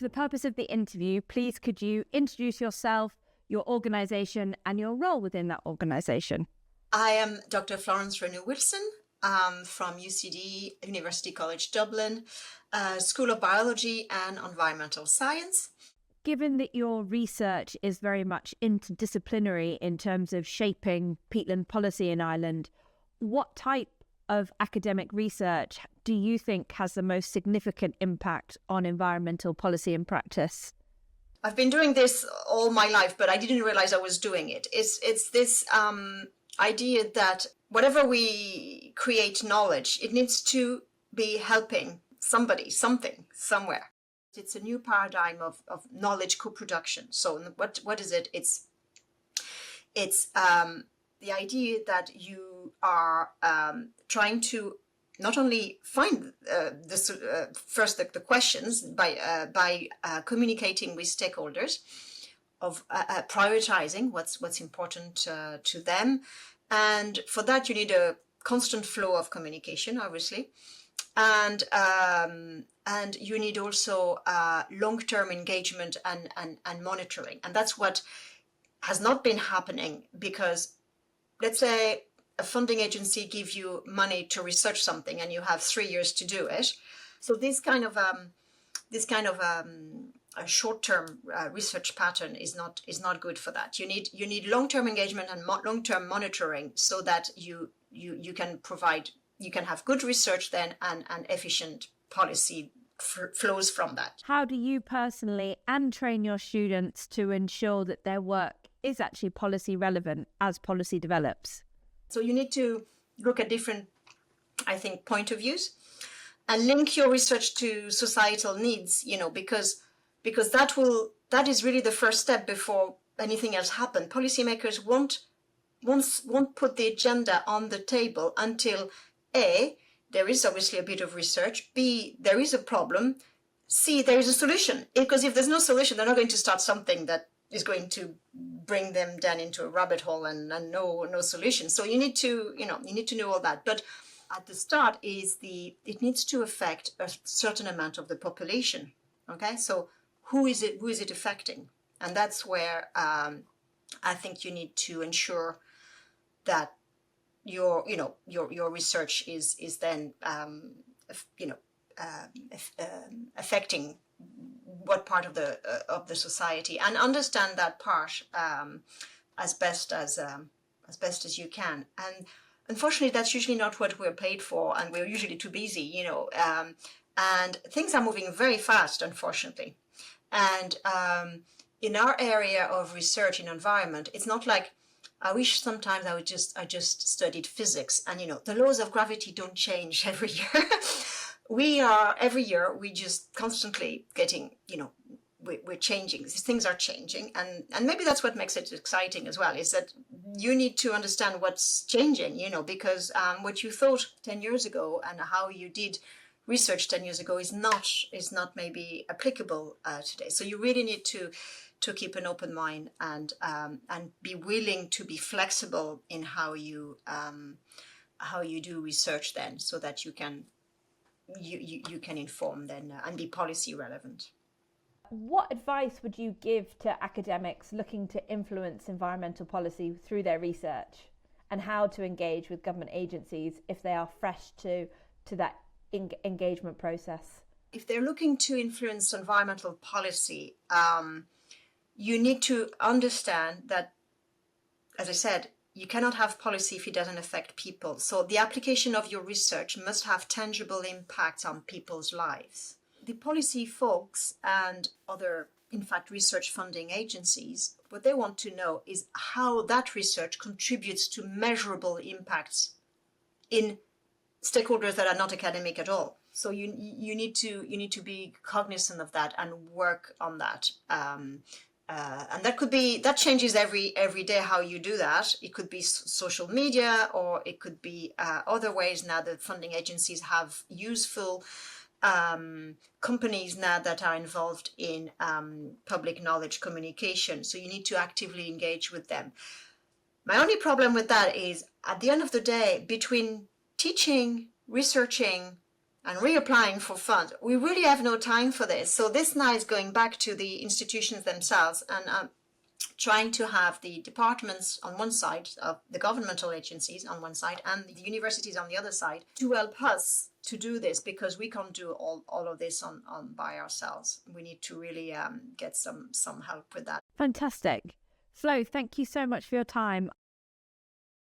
For the purpose of the interview, please could you introduce yourself, your organisation and your role within that organisation? I am Dr. Florence Renou-Wilson from UCD, University College Dublin, School of Biology and Environmental Science. Given that your research is very much interdisciplinary in terms of shaping peatland policy in Ireland, what type of academic research do you think has the most significant impact on environmental policy and practice? I've been doing this all my life, but I didn't realize I was doing it. It's this idea that whatever we create knowledge, it needs to be helping somebody, something, somewhere. It's a new paradigm of knowledge co-production. So what is it? It's the idea that you are trying to not only find first the questions by communicating with stakeholders, of prioritizing what's important to them, and for that you need a constant flow of communication, obviously, and you need also long-term engagement and monitoring, and that's what has not been happening, because let's say a funding agency gives you money to research something and you have 3 years to do it. So this kind of a short-term research pattern is not good for that. You need long-term engagement and long-term monitoring, so that you can have good research then and efficient policy flows from that. How do you personally and train your students to ensure that their work is actually policy relevant as policy develops? So you need to look at different, I think, point of views and link your research to societal needs, because that is really the first step before anything else happens. Policymakers won't put the agenda on the table until A, there is obviously a bit of research, B, there is a problem, C, there is a solution. Because if there's no solution, they're not going to start something that is going to bring them down into a rabbit hole and no solution. So you need to know all that. But at the start it needs to affect a certain amount of the population. Okay, so who is it affecting? And that's where I think you need to ensure that your research is then affecting what part of the society, and understand that part as best as you can. And unfortunately, that's usually not what we're paid for, and we're usually too busy, and things are moving very fast, unfortunately. And in our area of research in environment, it's not like, I wish sometimes I just studied physics, and the laws of gravity don't change every year. Every year we just constantly getting, we're changing. These things are changing, and maybe that's what makes it exciting as well, is that you need to understand what's changing, because what you thought 10 years ago and how you did research 10 years ago is not maybe applicable today. So you really need to keep an open mind and be willing to be flexible in how you do research then, so that you can inform then and be policy relevant. What advice would you give to academics looking to influence environmental policy through their research, and how to engage with government agencies if they are fresh to that engagement process? If they're looking to influence environmental policy, you need to understand that, as I said, you cannot have policy if it doesn't affect people. So the application of your research must have tangible impacts on people's lives. The policy folks and other, in fact, research funding agencies, what they want to know is how that research contributes to measurable impacts in stakeholders that are not academic at all. So you need to be cognizant of that and work on that. And that changes every day how you do that. It could be social media, or it could be other ways. Now the funding agencies have useful companies now that are involved in public knowledge communication. So you need to actively engage with them. My only problem with that is, at the end of the day, between teaching, researching, and reapplying for funds. We really have no time for this. So this now is going back to the institutions themselves and trying to have the departments on one side, of the governmental agencies on one side, and the universities on the other side, to help us to do this, because we can't do all of this on by ourselves. We need to really get some help with that. Fantastic. Flo, thank you so much for your time.